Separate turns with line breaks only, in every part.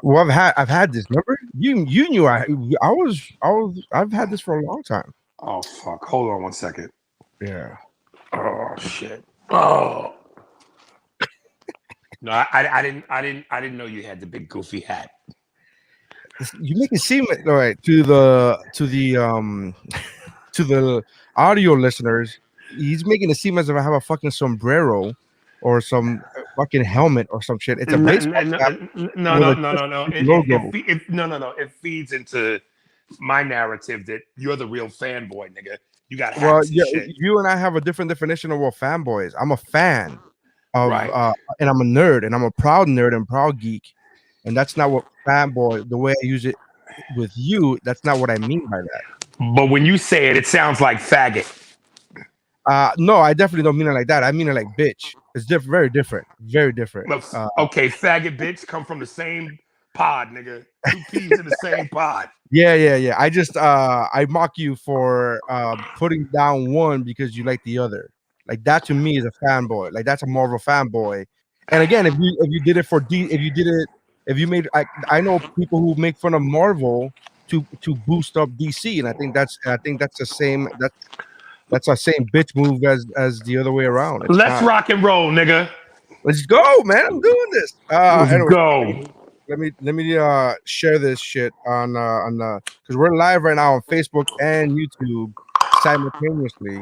Well, I've had this. Remember, you knew I've had this for a long time.
Oh fuck! Hold on 1 second.
Yeah.
Oh shit. Oh. No, I didn't know you had the big goofy hat.
You make it seem all right to the to the audio listeners. He's making it seem as if I have a fucking sombrero or some fucking helmet or some shit. It's a baseball cap with a
No.
logo.
It feeds into my narrative that you're the real fanboy, nigga. You got
Well,
hats and
yeah,
shit.
you and I have a different definition of what fanboy is. I'm a fan of,
Right.
and I'm a nerd, and I'm a proud nerd and proud geek, and that's not what fanboy. The way I use it with you, that's not what I mean by that.
But when you say it, it sounds like faggot.
No, I definitely don't mean it like that. I mean it like bitch. It's different, very different, very different.
Okay, faggot, bitch, come from the same pod, nigga. Two peas in the same pod.
Yeah. I just I mock you for putting down one because you like the other. Like that to me is a fanboy. Like that's a Marvel fanboy. And again, if you did it for if you made I know people who make fun of Marvel to boost up DC, and I think that's the same that's the same bitch move as the other way around.
Let's rock and roll, nigga.
Let's go, man. I'm doing this.
Let's
Anyway,
go.
let me share this shit on because we're live right now on Facebook and YouTube simultaneously.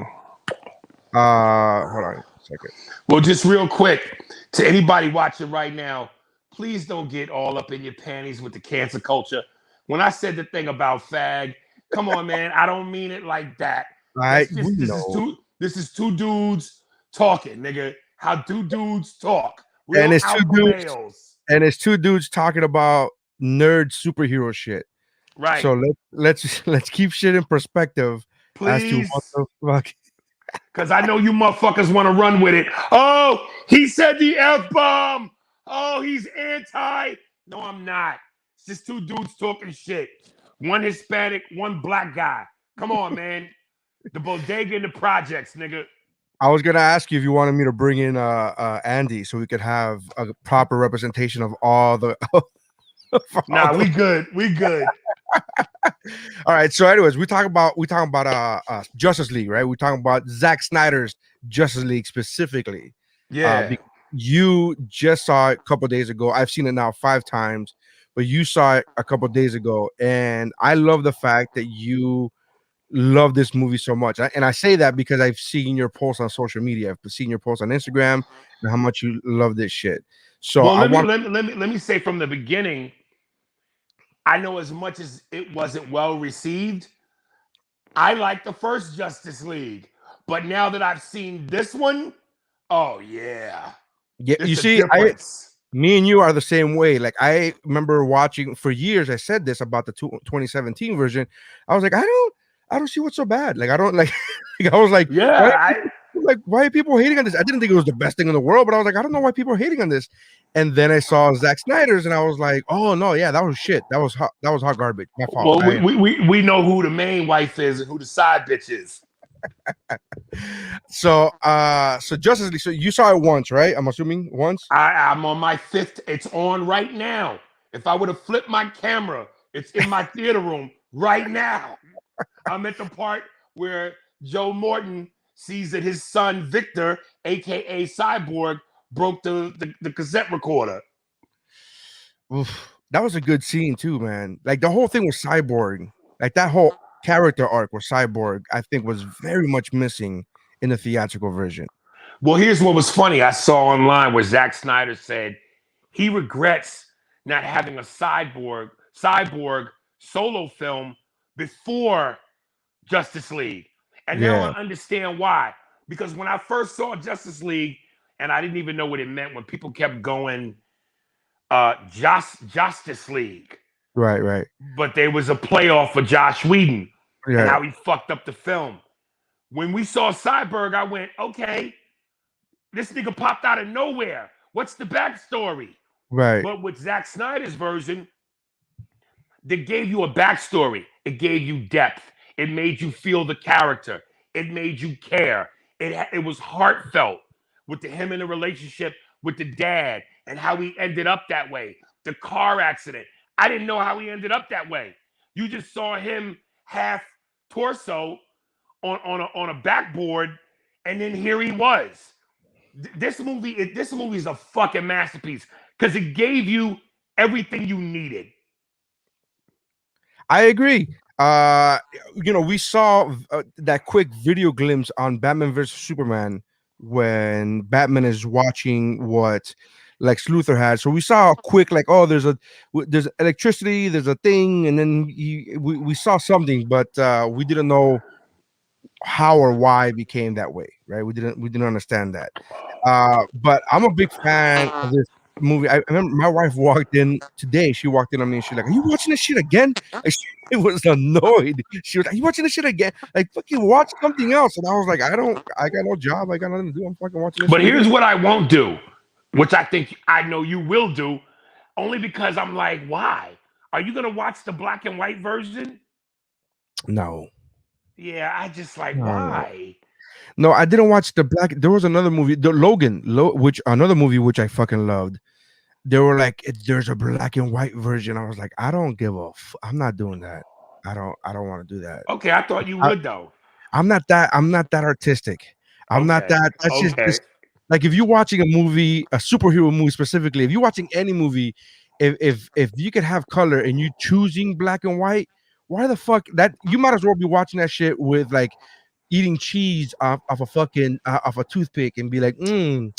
Hold on a second.
Well, just real quick to anybody watching right now, please don't get all up in your panties with the cancer culture. When I said the thing about fag, come on, man, I don't mean it like that.
This
is two dudes talking, nigga. How two dudes talk.
And it's two dudes talking about nerd superhero shit.
Right.
So let's keep shit in perspective.
Please.
As to what the fuck.
Because I know you motherfuckers want to run with it. Oh, he said the F-bomb. Oh, he's anti. No, I'm not. It's just two dudes talking shit. One Hispanic, one black guy. Come on, man. The bodega and the projects, nigga.
I was gonna ask you if you wanted me to bring in Andy so we could have a proper representation of all the.
Nah, we good. We good.
All right. So, anyways, we talking about Justice League, right? We're talking about Zack Snyder's Justice League specifically.
Yeah.
You just saw it a couple days ago. I've seen it now 5 times, but you saw it a couple days ago, and I love the fact that you love this movie so much. And I say that because I've seen your posts on social media. I've seen your posts on Instagram and how much you love this shit. So
well, let me say from the beginning, I know as much as it wasn't well received, I like the first Justice League. But now that I've seen this one, oh yeah.
Yeah, you see, me and you are the same way. Like I remember watching for years, I said this about the 2017 version. I was like, I don't see what's so bad. Like I don't like, I was like,
yeah,
why are people hating on this? I didn't think it was the best thing in the world, but I was like, I don't know why people are hating on this. And then I saw Zack Snyder's, and I was like, oh no, yeah, that was shit. That was hot garbage. My fault.
Well, we know who the main wife is and who the side bitch is.
So Justice League. So you saw it once, right? I'm assuming once.
I'm on my 5th. It's on right now. If I would have flipped my camera, it's in my theater room right now. I'm at the part where Joe Morton sees that his son Victor, aka Cyborg, broke the cassette recorder.
Oof, that was a good scene too, man. Like the whole thing with Cyborg, like that whole character arc with Cyborg, I think was very much missing in the theatrical version.
Well, here's what was funny. I saw online where Zack Snyder said he regrets not having a cyborg solo film before Justice League. And now I understand why. Because when I first saw Justice League, and I didn't even know what it meant when people kept going Justice League.
Right.
But there was a playoff for Josh Whedon and how he fucked up the film. When we saw Cyborg, I went, okay, this nigga popped out of nowhere. What's the backstory?
Right.
But with Zack Snyder's version, they gave you a backstory. It gave you depth. It made you feel the character. It made you care. It was heartfelt with him in a relationship with the dad and how he ended up that way. the car accident. I didn't know how he ended up that way. You just saw him half torso on a backboard, and then here he was. This movie is a fucking masterpiece because it gave you everything you needed.
I agree. We saw that quick video glimpse on Batman vs Superman when Batman is watching what Lex Luthor had. So we saw a quick there's electricity, there's a thing, and then we saw something, but we didn't know how or why it became that way, right? We didn't understand that. But I'm a big fan of this movie. I remember my wife walked in today. She walked in on me and she's like, "Are you watching this shit again?" Like, she was annoyed. She was like, "Are you watching this shit again? Like, fucking watch something else." And I was like, I got no job. I got nothing to do. I'm fucking watching this
But
shit
here's
again.
what I won't do, which I know you will do, only because I'm like, why? Are you gonna watch the black and white version?
No.
Yeah, I just like,
No,
why?
no, I didn't watch the black. There was another movie, the Logan, which another movie which I fucking loved. They were like, there's a black and white version. I was like, I don't give a I'm not doing that. I don't want to do that.
Okay, I thought you would though.
I'm not that artistic. I'm not
Okay.
that. That's just
Okay.
this. Like if you're watching a movie, a superhero movie specifically, if you're watching any movie, if you could have color and you choosing black and white, why the fuck that you might as well be watching that shit with like eating cheese off a fucking off a toothpick and be like, a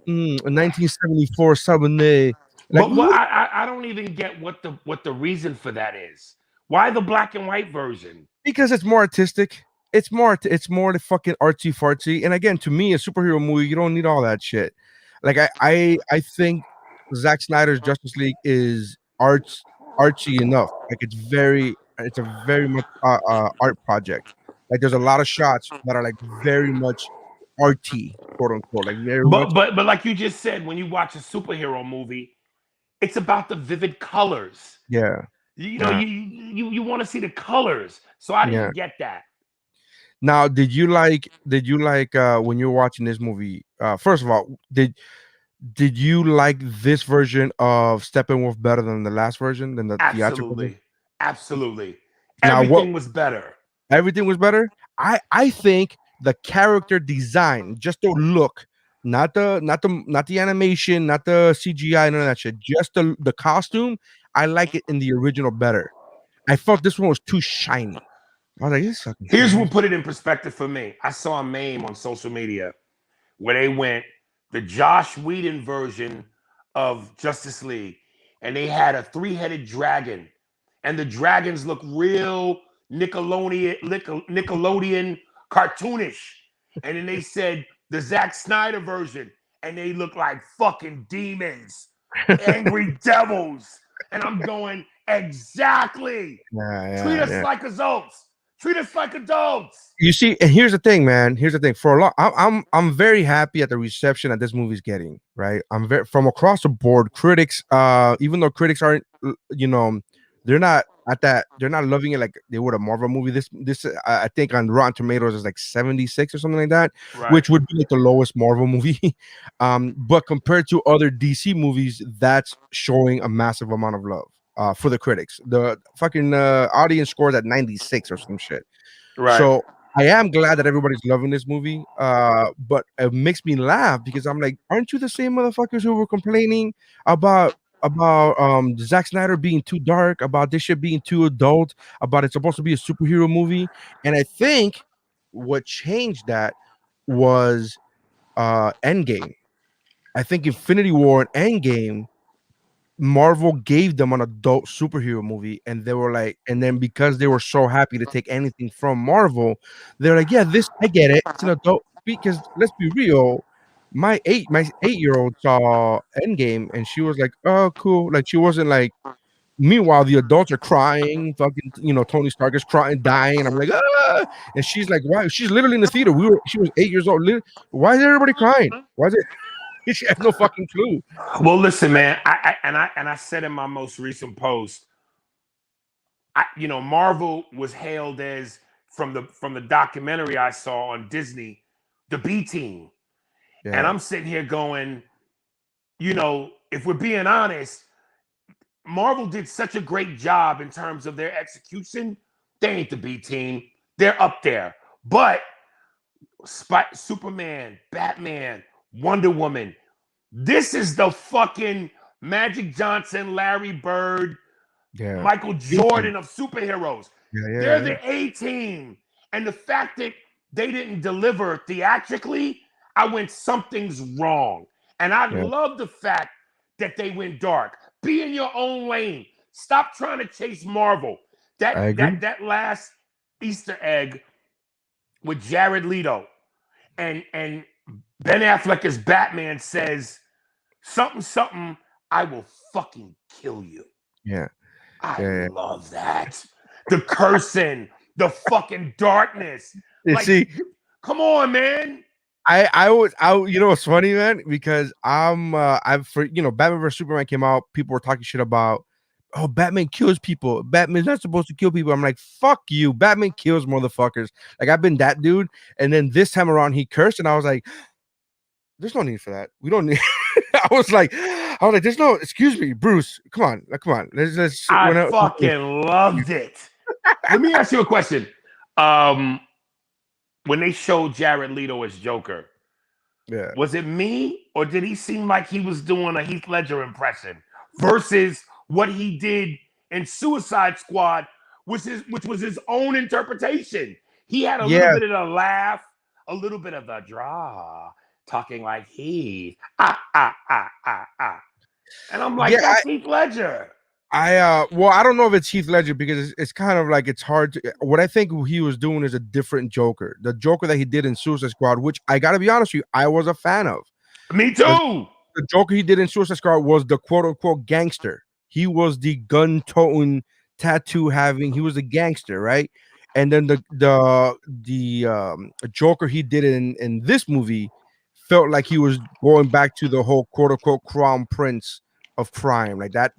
1974 Sabanay. Like
But what I don't even get what the reason for that is. Why the black and white version?
because it's more artistic. It's more the fucking artsy fartsy. And again, to me, a superhero movie, you don't need all that shit. Like I think Zack Snyder's Justice League is artsy enough. Like it's a very much art project. Like there's a lot of shots that are like very much arty, quote unquote, like very much.
But like you just said, when you watch a superhero movie, it's about the vivid colors.
Yeah.
You know, you want to see the colors. So I didn't get that.
Now, did you like when you're watching this movie? First of all, did you like this version of Steppenwolf better than the last version, than the theatrical version?
Absolutely.
Now,
Everything was better.
Everything was better. I think the character design, just the look, not the animation, not the CGI, none of that shit. Just the costume. I like it in the original better. I felt this one was too shiny. I was like, this fucking.
Here's what put it in perspective for me. I saw a meme on social media where they went the Josh Whedon version of Justice League, and they had a 3-headed dragon, and the dragons look real Nickelodeon cartoonish. And then they said the Zack Snyder version, and they look like fucking demons, angry devils. And I'm going, exactly. Treat us like adults. Treat us like adults.
You see, and here's the thing, man. Here's the thing. For a lot, I'm very happy at the reception that this movie's getting. Right, I'm very from across the board. Critics, even though critics aren't, they're not they're not loving it like they would a Marvel movie. This I think on Rotten Tomatoes is like 76 or something like that,
Right.
which would be like the lowest Marvel movie. But compared to other DC movies, that's showing a massive amount of love. For the critics, the fucking audience scored at 96 or some shit.
Right.
So I am glad that everybody's loving this movie. But it makes me laugh because I'm like, aren't you the same motherfuckers who were complaining about Zack Snyder being too dark, about this shit being too adult, about it's supposed to be a superhero movie? And I think what changed that was Endgame. I think Infinity War and Endgame, Marvel gave them an adult superhero movie, and they were like, and then because they were so happy to take anything from Marvel, they're like, yeah, this I get it, it's an adult. Because let's be real, my 8-year-old saw Endgame, and she was like, oh, cool. Like she wasn't like. Meanwhile, the adults are crying. Fucking, Tony Stark is crying, dying, and I'm like, ah! And she's like, why? She's literally in the theater. She was 8 years old. Why is everybody crying? Why is it? She has no fucking clue.
Well, listen, man. I said in my most recent post, Marvel was hailed as from the documentary I saw on Disney, the B team, and I'm sitting here going, if we're being honest, Marvel did such a great job in terms of their execution. They ain't the B team. They're up there. But Superman, Batman, Wonder Woman. This is the fucking Magic Johnson, Larry Bird, Michael Jordan of superheroes. They're the A team. And the fact that they didn't deliver theatrically, I went, something's wrong. And I love the fact that they went dark. Be in your own lane. Stop trying to chase Marvel. That last Easter egg with Jared Leto and Ben Affleck as Batman says something, I will fucking kill you. I love that. The cursing, the fucking darkness. Like,
see,
come on, man.
I you know what's funny, man? Because Batman vs Superman came out, people were talking shit about, oh, Batman kills people. Batman's not supposed to kill people. I'm like, fuck you. Batman kills motherfuckers. Like, I've been that dude. And then this time around, he cursed, and I was like, there's no need for that. We don't need. I was like, there's no. Excuse me, Bruce. Come on. Let's
I fucking loved it. Let me ask you a question. When they showed Jared Leto as Joker, was it me, or did he seem like he was doing a Heath Ledger impression versus what he did in Suicide Squad, which was his own interpretation? He had a little bit of the laugh, a little bit of the draw, talking like he and I'm like, that's Heath Ledger.
I don't know if it's Heath Ledger, because it's kind of like, it's hard to. What I think he was doing is a different Joker. The Joker that he did in Suicide Squad, which I gotta be honest with you, I was a fan of.
Me too.
The Joker he did in Suicide Squad was the quote unquote gangster. He was the gun toting, tattoo having. He was a gangster, right? And then the Joker he did in this movie felt like he was going back to the whole quote unquote crown prince of crime, like that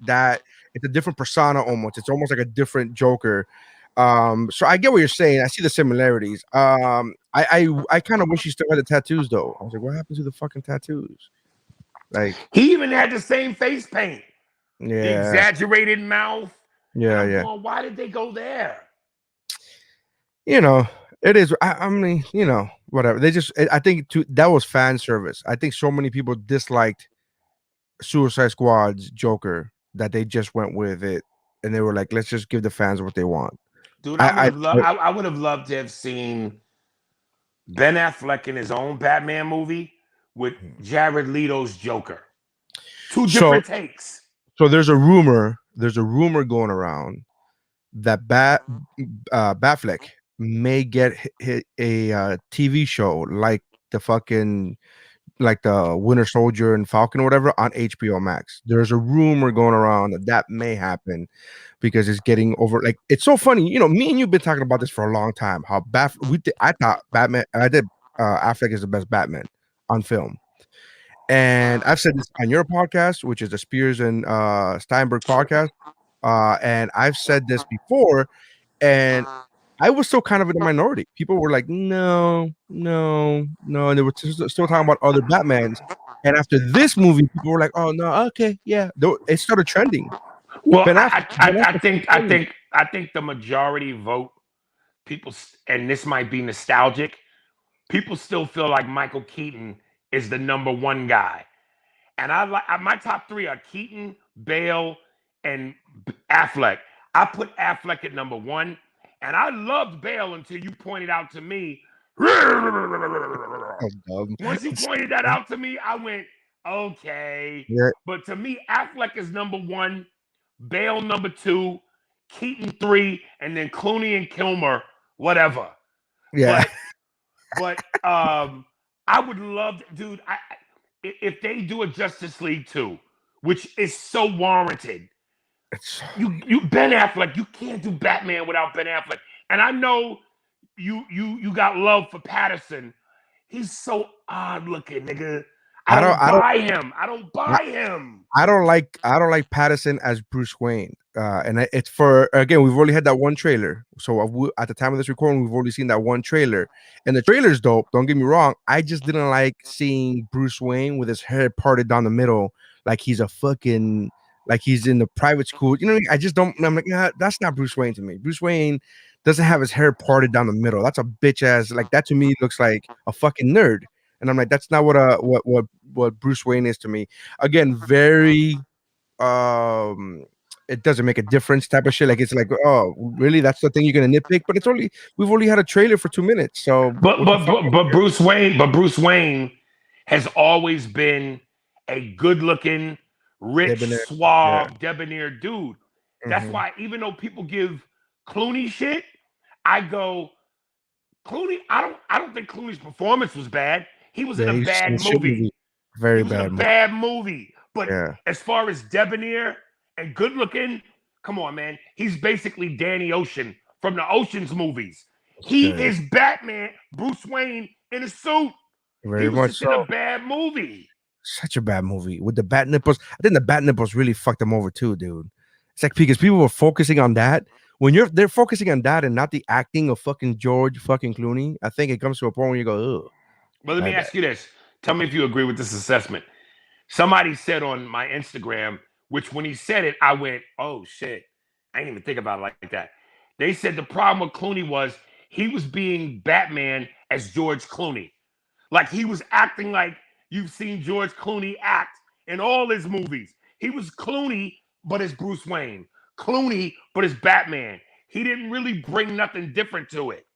it's a different persona almost. It's almost like a different Joker. So I get what you're saying. I see the similarities. I kind of wish he still had the tattoos though. I was like, what happened to the fucking tattoos? Like,
he even had the same face paint. The exaggerated mouth. Going, why did they go there?
You know, it is. I mean, you know, whatever. They just. I think that was fan service. I think so many people disliked Suicide Squad's Joker that they just went with it, and they were like, let's just give the fans what they want.
Dude, I would have loved to have seen Ben Affleck in his own Batman movie with Jared Leto's Joker. Two different takes.
So there's a rumor going around that Batfleck may get a TV show like the Winter Soldier and Falcon or whatever on HBO Max. There's a rumor going around that may happen because it's getting over. Like, it's so funny, you know. Me and you've been talking about this for a long time. How I thought Batman. Affleck is the best Batman on film, and I've said this on your podcast, which is the Spears and Steinberg podcast, and I've said this before, and I was still kind of in the minority. People were like, no, and they were still talking about other Batmans. And after this movie, people were like, oh no, okay, yeah. It started trending.
Well, I think the majority vote, people, and this might be nostalgic, people still feel like Michael Keaton is the number one guy. And my top three are Keaton, Bale, and Affleck. I put Affleck at number one. And I loved Bale until you pointed out to me. Once you pointed that out to me, I went, okay.
Yeah.
But to me, Affleck is number one, Bale number two, Keaton three, and then Clooney and Kilmer, whatever.
Yeah.
But I would love, dude, if they do a Justice League 2, which is so warranted. You Ben Affleck, you can't do Batman without Ben Affleck. And I know you got love for Patterson. He's so odd looking, nigga. I don't buy him. I don't like Patterson as Bruce Wayne. And it's for, again, we've only had that one trailer. So at the time of this recording, we've only seen that one trailer. And the trailer's dope. Don't get me wrong. I just didn't like seeing Bruce Wayne with his hair parted down the middle, like he's a fucking
like he's in the private school. You know, I just don't. I'm like, that's not Bruce Wayne to me. Bruce Wayne doesn't have his hair parted down the middle. That's a bitch ass. Like that to me looks like a fucking nerd. And I'm like, that's not what Bruce Wayne is to me. Again, very it doesn't make a difference type of shit. Like it's like, oh, really? That's the thing you're gonna nitpick? But we've only had a trailer for 2 minutes. So
But
what the
but
fuck?
but, but Bruce Wayne, Bruce Wayne has always been a good-looking, rich,
Debonair. Yeah.
suave, debonair dude. That's
Mhm.
why even though people give Clooney shit, I go Clooney. I don't think Clooney's performance was bad. He was in
Yeah,
a
he's just in
bad
a shit
movie.
movie.
He
Very
was in a
bad movie.
bad movie. But
Yeah.
as far as debonair and good looking, come on, man. He's basically Danny Ocean from the Ocean's movies. He
Good.
is Batman, Bruce Wayne in a suit. He
Very
was
much
just
so.
in a bad movie.
Such a bad movie with the bat nipples. I think the bat nipples really fucked them over too, dude. It's like because people were focusing on that. When they're focusing on that and not the acting of fucking George fucking Clooney, I think it comes to a point where you go, ugh.
But let me ask you this. Tell me if you agree with this assessment. Somebody said on my Instagram, which when he said it, I went, oh shit. I didn't even think about it like that. They said the problem with Clooney was he was being Batman as George Clooney. Like he was acting like you've seen George Clooney act in all his movies. He was Clooney, but as Bruce Wayne. Clooney, but as Batman. He didn't really bring nothing different to it.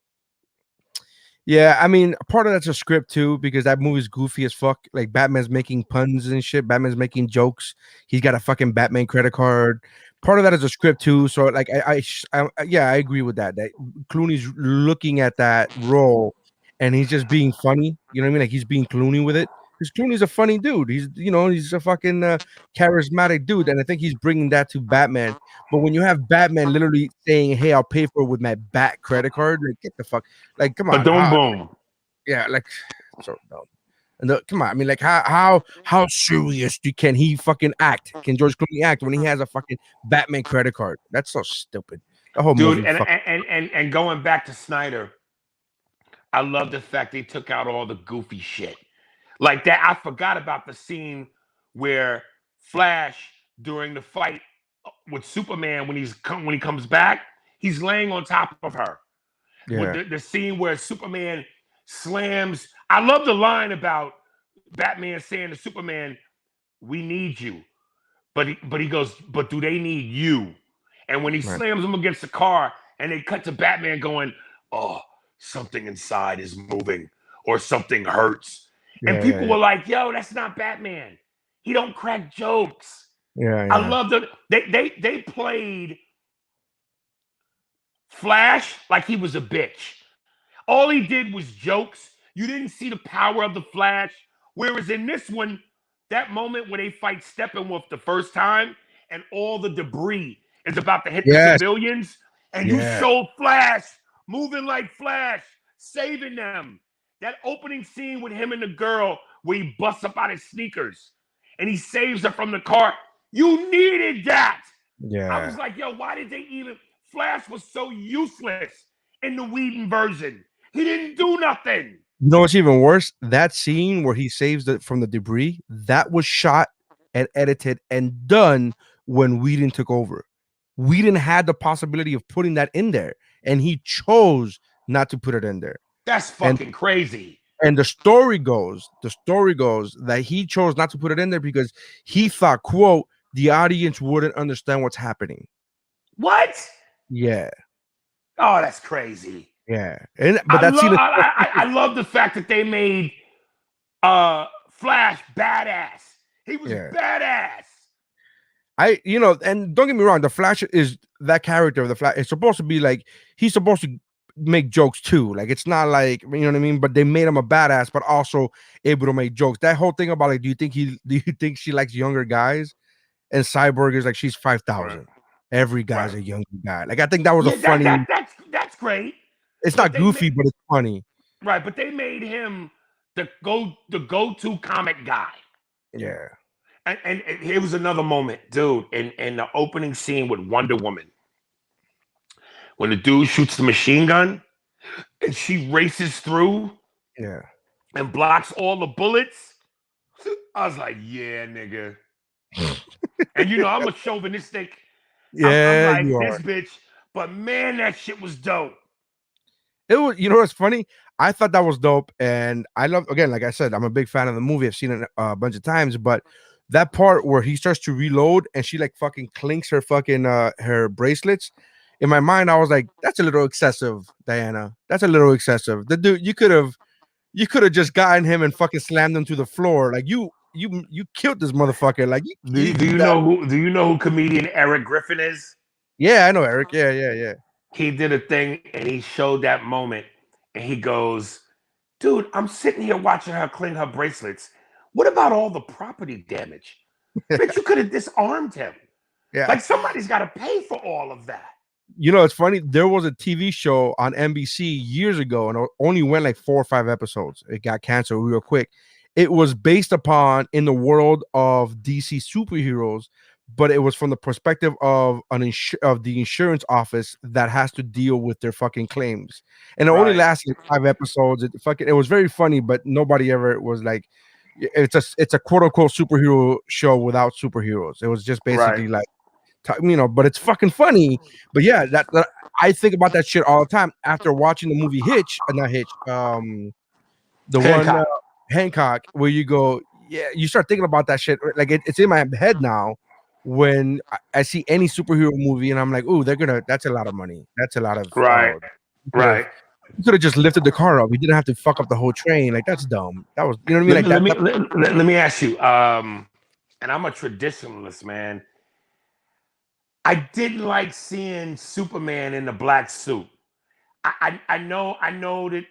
Yeah, I mean, part of that's a script too, because that movie's goofy as fuck. Like Batman's making puns and shit. Batman's making jokes. He's got a fucking Batman credit card. Part of that is a script too. So like, yeah, I agree with that. That Clooney's looking at that role, and he's just being funny. You know what I mean? Like he's being Clooney with it. Because Clooney's a funny dude. He's a fucking charismatic dude, and I think he's bringing that to Batman. But when you have Batman literally saying, "Hey, I'll pay for it with my Bat credit card," like get the fuck, like come
But
on,
don't boom.
yeah, like so dumb. And come on, I mean, like how serious can he fucking act? Can George Clooney act when he has a fucking Batman credit card? That's so stupid. The whole
Dude,
movie,
and going back to Snyder, I love the fact they took out all the goofy shit. Like that, I forgot about the scene where Flash during the fight with Superman when he comes back, he's laying on top of her. With
yeah,
the scene where Superman slams. I love the line about Batman saying to Superman, "We need you," but he goes, "But do they need you?" And when he
right,
slams him against the car, and they cut to Batman going, "Oh, something inside is moving, or something hurts," and
yeah,
people
yeah,
were like, "Yo, that's not Batman. He don't crack jokes."
yeah,
I
yeah,
love that they played Flash like he was a bitch. All he did was jokes. You didn't see the power of the Flash. Whereas in this one, that moment where they fight Steppenwolf the first time and all the debris is about to hit the
yes,
civilians, and you
yeah,
showed Flash moving like Flash, saving them. That opening scene with him and the girl where he busts up out his sneakers and he saves her from the car. You needed that. I
yeah.
was like, yo, why did they even? Flash was so useless in the Whedon version. He didn't do nothing.
You know what's even worse? That scene where he saves it from the debris, that was shot and edited and done when Whedon took over. Whedon had the possibility of putting that in there, and he chose not to put it in there.
That's
And
fucking crazy.
the story goes that he chose not to put it in there because he thought, quote, the audience wouldn't understand what's happening.
What?
Yeah,
Oh, that's crazy.
yeah. But that scene is
I love the fact that they made Flash badass. He was
yeah.
badass.
And don't get me wrong, the Flash is that character. The Flash is supposed to be like he's supposed to make jokes too. Like it's not like you know what I mean. But they made him a badass, but also able to make jokes. That whole thing about like, do you think she likes younger guys? And Cyborg is like she's 5,000.
Right.
Every guy's
Right.
a younger guy. Like I think that was a
Yeah,
funny.
that's great.
It's
But
not goofy, but it's funny.
right, but they made him the go-to comic guy.
Yeah.
And here was another moment, dude, in the opening scene with Wonder Woman. When the dude shoots the machine gun and she races through
Yeah.
and blocks all the bullets. I was like, yeah, nigga. And you know, I'm a chauvinistic. I'm
Yeah,
like
you
this
are.
bitch, but man, that shit was dope.
It was, you know what's funny? I thought that was dope, and I love, again, like I said, I'm a big fan of the movie. I've seen it a bunch of times, but that part where he starts to reload and she like fucking clinks her fucking her bracelets. In my mind, I was like, that's a little excessive, Diana. That's a little excessive. The dude, you could have just gotten him and fucking slammed him to the floor. Like you killed this motherfucker. Like
Do you know who comedian Eric Griffin is?
yeah, I know Eric. Yeah, yeah, yeah.
He did a thing and he showed that moment and he goes, dude, I'm sitting here watching her clean her bracelets. What about all the property damage? Bitch, you could have disarmed him.
Yeah.
Like somebody's got to pay for all of that.
You know, it's funny. There was a TV show on NBC years ago, and it only went like 4 or 5 episodes. It got canceled real quick. It was based upon in the world of DC superheroes, but it was from the perspective of of the insurance office that has to deal with their fucking claims. And it only
Right.
lasted 5 episodes. It was very funny, but nobody ever was like, it's a quote unquote superhero show without superheroes. It was just basically
Right.
like, but it's fucking funny. But yeah, that I think about that shit all the time after watching the movie Hitch, not Hitch, the one
Hancock.
Hancock, where you go, yeah, you start thinking about that shit. Like it's in my head now when I see any superhero movie, and I'm like, ooh, that's a lot of money. That's a lot of.
Right.
Could have
Right.
just lifted the car up. We didn't have to fuck up the whole train. Like that's dumb. That was, you know what I mean?
Let,
Like
let me ask you. And I'm a traditionalist, man. I didn't like seeing Superman in the black suit. I know that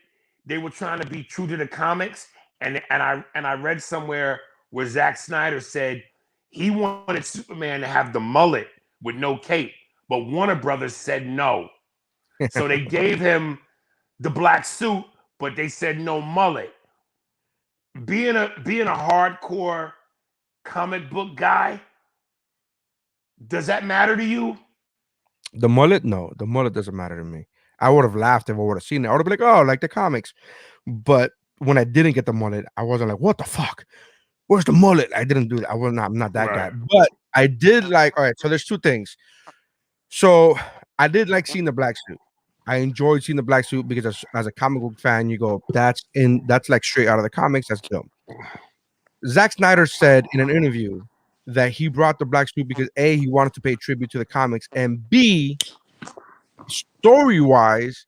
they were trying to be true to the comics, and I read somewhere where Zack Snyder said he wanted Superman to have the mullet with no cape, but Warner Brothers said no. So they gave him the black suit, but they said no mullet. Being a hardcore comic book guy, does that matter to you?
the mullet, no, the mullet doesn't matter to me. I would have laughed if I would have seen it. I would have been like, oh, like the comics. But when I didn't get the mullet, I wasn't like, what the fuck? Where's the mullet? I didn't do that. I'm not that guy.
Right.
But I did like, all right, so there's two things. So I did like seeing the black suit. I enjoyed seeing the black suit because as a comic book fan, you go, that's like straight out of the comics. That's dope. Zack Snyder said in an interview that he brought the black suit because A, he wanted to pay tribute to the comics, and B, story-wise,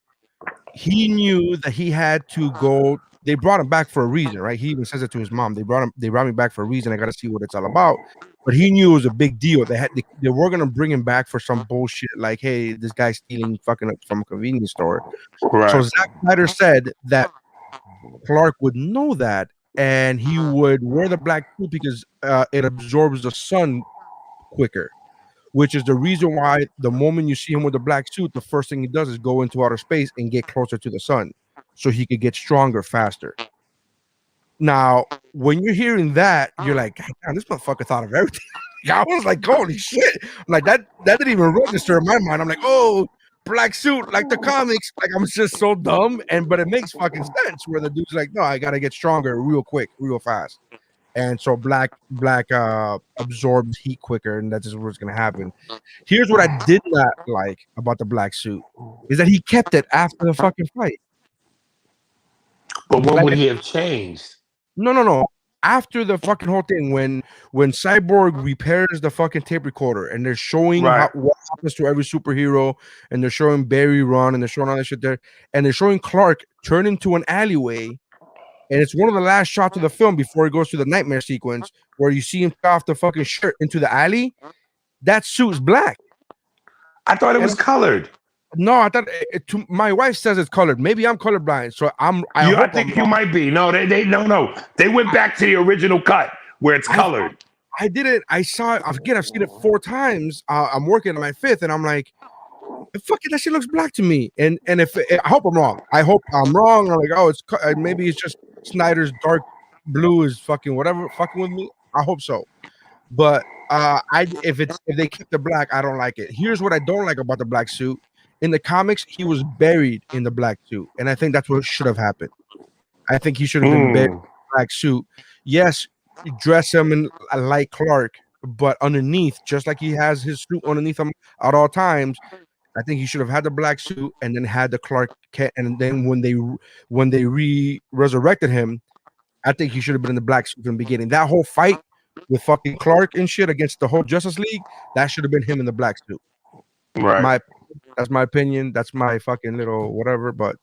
he knew that he had to go. They brought him back for a reason, right? He even says it to his mom. They brought me back for a reason. I got to see what it's all about. But he knew it was a big deal. They were gonna bring him back for some bullshit like, hey, this guy's stealing fucking from a convenience store.
Right.
So Zack Snyder said that Clark would know that, and he would wear the black suit because it absorbs the sun quicker, which is the reason why the moment you see him with the black suit, the first thing he does is go into outer space and get closer to the sun so he could get stronger faster. Now, when you're hearing that, you're like, God damn, this motherfucker thought of everything. I was like, holy shit. I'm like, that didn't even register in my mind. I'm like, oh, black suit, like the comics. Like, I'm just so dumb. But it makes fucking sense where the dude's like, no, I gotta get stronger real quick, real fast. And so black absorbs heat quicker, and that's just what's gonna happen. Here's what I did not like about the black suit is that he kept it after the fucking fight.
But when
Like,
would he have changed?
no. After the fucking whole thing, when Cyborg repairs the fucking tape recorder, and they're showing
Right.
what happens to every superhero, and they're showing Barry run, and they're showing all that shit there, and they're showing Clark turn into an alleyway, and it's one of the last shots of the film before he goes to the nightmare sequence where you see him take off the fucking shirt into the alley. That suit's black.
I thought it was colored.
No, I thought my wife says it's colored. Maybe I'm colorblind, so
I think you might be. No, no. They went back to the original cut where it's colored.
I didn't. I saw it again. I've seen it 4 times. I'm working on my 5th, and I'm like, fucking, that shit looks black to me. And if I hope I'm wrong. I hope I'm wrong. I'm like, oh, maybe it's just Snyder's dark blue is fucking whatever fucking with me. I hope so. But if they keep the black, I don't like it. Here's what I don't like about the black suit. In the comics, he was buried in the black suit, and I think that's what should have happened. I think he should have been buried in the black suit. Yes, dress him in like Clark, but underneath, just like he has his suit underneath him at all times, I think he should have had the black suit and then had the Clark Kent. And then when they resurrected him, I think he should have been in the black suit from the beginning. That whole fight with fucking Clark and shit against the whole Justice League, that should have been him in the black suit.
Right.
That's my opinion. That's my fucking little whatever. But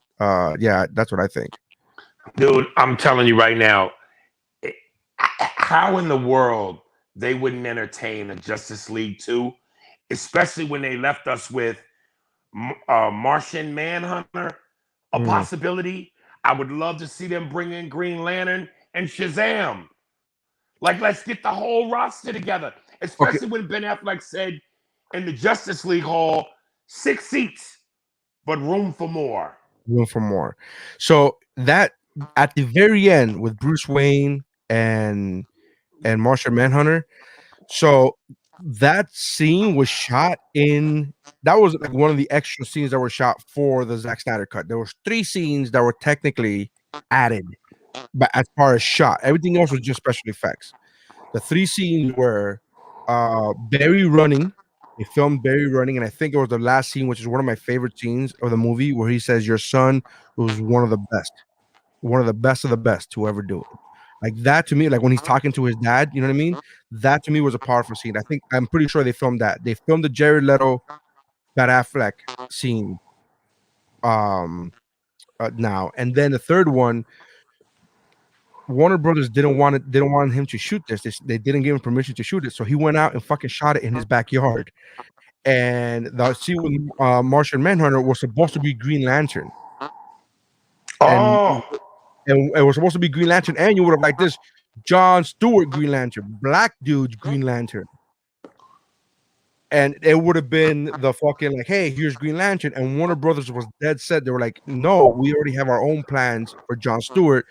yeah, that's what I think.
Dude, I'm telling you right now, how in the world they wouldn't entertain a Justice League 2, especially when they left us with Martian Manhunter, a possibility. I would love to see them bring in Green Lantern and Shazam. Like, let's get the whole roster together, especially when Ben Affleck said in the Justice League Hall, 6 seats, but room for more.
Room for more. So that at the very end with Bruce Wayne and Martian Manhunter, so that scene was shot in. That was like one of the extra scenes that were shot for the Zack Snyder cut. There was 3 scenes that were technically added, but as far as shot, everything else was just special effects. The 3 scenes were Barry running. They filmed Barry running, and I think it was the last scene, which is one of my favorite scenes of the movie, where he says, "Your son was one of the best of the best to ever do it." Like that to me, like when he's talking to his dad, you know what I mean? That to me was a powerful scene. I'm pretty sure they filmed that. They filmed the Jared Leto, Ben Affleck scene. Now and then the third one, Warner Brothers didn't want him to shoot this. They didn't give him permission to shoot it, so he went out and fucking shot it in his backyard. And the scene with Martian Manhunter was supposed to be Green Lantern. And it was supposed to be Green Lantern, and you would have liked this John Stewart Green Lantern, black dude Green Lantern. And it would have been the fucking like, hey, here's Green Lantern. And Warner Brothers was dead set. They were like, no, we already have our own plans for John Stewart.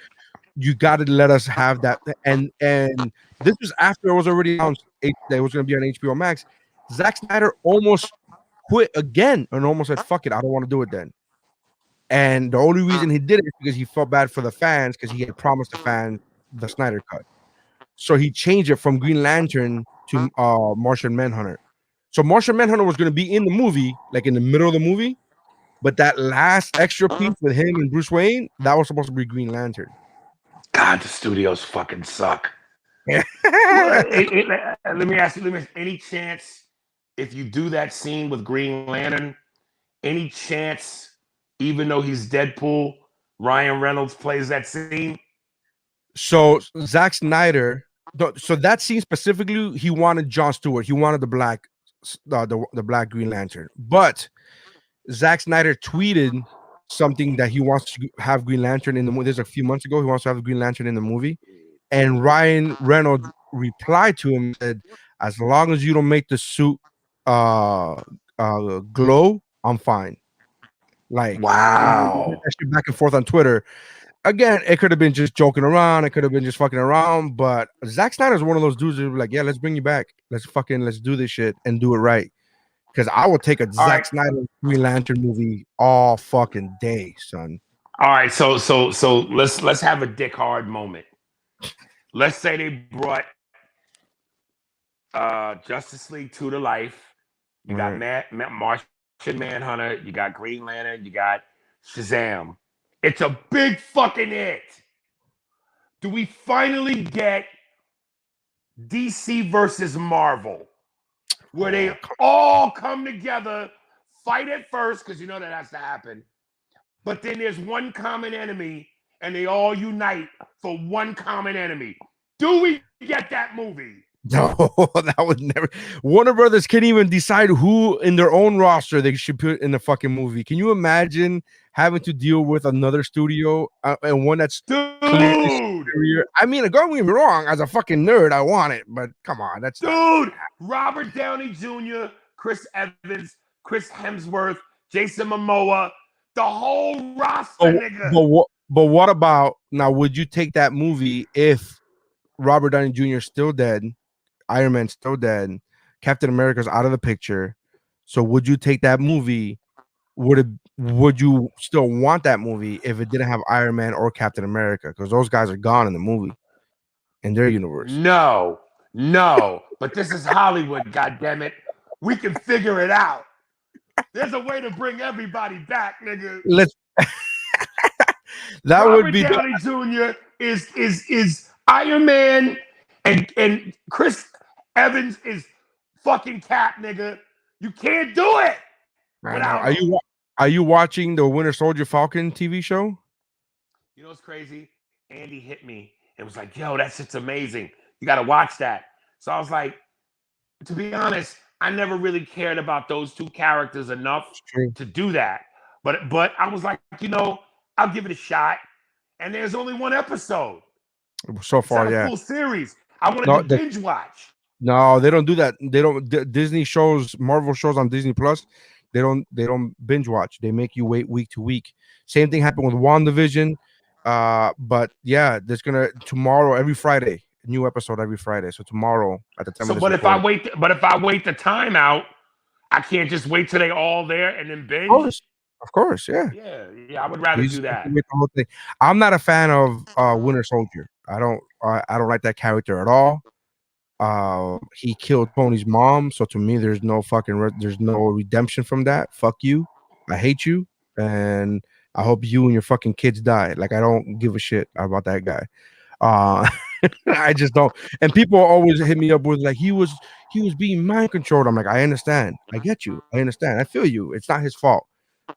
You got to let us have that. And this was after it was already announced that it was going to be on HBO Max. Zack Snyder almost quit again and almost said, fuck it, I don't want to do it then. And the only reason he did it is because he felt bad for the fans, because he had promised the fans the Snyder cut. So he changed it from Green Lantern to Martian Manhunter. So Martian Manhunter was going to be in the movie, like in the middle of the movie, but that last extra piece with him and Bruce Wayne, that was supposed to be Green Lantern.
God, the studios fucking suck. Let me ask you, any chance if you do that scene with Green Lantern, any chance, even though he's Deadpool, Ryan Reynolds plays that scene?
So Zack Snyder, so that scene specifically, he wanted John Stewart. He wanted the black Green Lantern. But Zack Snyder tweeted something that he wants to have Green Lantern in the movie. There's a few months ago, he wants to have Green Lantern in the movie. And Ryan Reynolds replied to him and said, as long as you don't make the suit glow, I'm fine. Like,
wow.
Back and forth on Twitter. Again, it could have been just joking around. It could have been just fucking around. But Zack Snyder is one of those dudes that are like, yeah, let's bring you back. Let's do this shit and do it right. Because I will take a Zack Snyder Green Lantern movie all fucking day, son.
All right, so let's have a dick hard moment. Let's say they brought Justice League 2 to life. You got Martian Manhunter, you got Green Lantern, you got Shazam. It's a big fucking hit. Do we finally get DC versus Marvel, where they all come together, fight at first, because you know that has to happen, but then there's one common enemy, and they all unite for one common enemy? Do we get that movie?
No, that would never. Warner Brothers can't even decide who in their own roster they should put in the fucking movie. Can you imagine having to deal with another studio and one that's
dude?
I mean, don't get me wrong. As a fucking nerd, I want it, but come on, that's
dude. Robert Downey Jr., Chris Evans, Chris Hemsworth, Jason Momoa, the whole roster, nigga.
But what about now? Would you take that movie if Robert Downey Jr. is still dead? Iron Man's still dead. Captain America's out of the picture. So would you take that movie? Would you still want that movie if it didn't have Iron Man or Captain America? Because those guys are gone in the movie, in their universe.
No. But this is Hollywood, goddammit. We can figure it out. There's a way to bring everybody back, nigga.
Let's. That
Robert
would be
Downey Jr. is Iron Man, and Chris Evans is fucking Cap, nigga. You can't do it.
Are you watching the Winter Soldier Falcon TV show?
You know what's crazy? Andy hit me and was like, "Yo, that shit's amazing. You got to watch that." So I was like, to be honest, I never really cared about those two characters enough to do that. But I was like, I'll give it a shot. And there's only one episode
so far. Yeah,
full series. I wanted to binge watch.
No, they don't do that. They don't. Disney shows, Marvel shows on Disney Plus. They don't binge watch. They make you wait week to week. Same thing happened with WandaVision. But yeah, there's tomorrow every Friday, a new episode every Friday. So tomorrow at the time.
But if I wait the time out, I can't just wait till they all there and then binge.
Of course, yeah.
Yeah. I would rather do that.
The whole thing. I'm not a fan of Winter Soldier. I don't like that character at all. He killed Tony's mom, so to me, there's no redemption from that. Fuck you. I hate you, and I hope you and your fucking kids die. Like, I don't give a shit about that guy. I just don't. And people always hit me up with like he was being mind controlled. I'm like, I understand. I get you. I understand. I feel you. It's not his fault,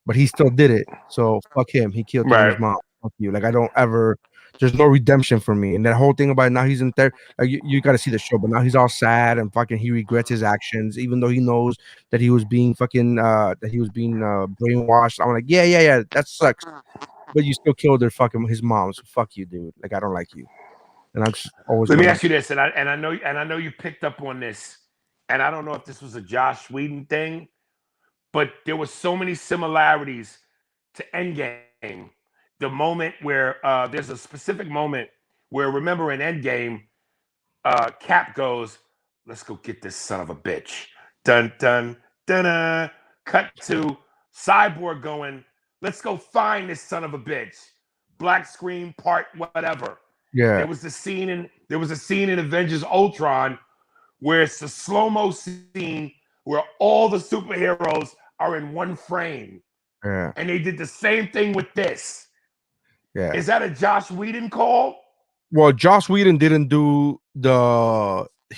but he still did it. So fuck him. He killed Tony's mom. Fuck you. Like, I don't ever. There's no redemption for me. And that whole thing about now he's in there. Like, you got to see the show, but now he's all sad and fucking he regrets his actions, even though he knows that he was being brainwashed. I'm like, yeah, that sucks. But you still killed his mom. So fuck you, dude. Like, I don't like you. And I'm just always.
Let me ask you this, and I know you picked up on this, and I don't know if this was a Joss Whedon thing, but there were so many similarities to Endgame. The moment where there's a specific moment where, remember in Endgame, Cap goes, "Let's go get this son of a bitch." Dun dun dun. Cut to Cyborg going, "Let's go find this son of a bitch." Black screen part whatever.
Yeah.
There was a scene in Avengers Ultron where it's the slow-mo scene where all the superheroes are in one frame.
Yeah.
And they did the same thing with this.
Yeah.
Is that a Joss Whedon call?
Well, Joss Whedon he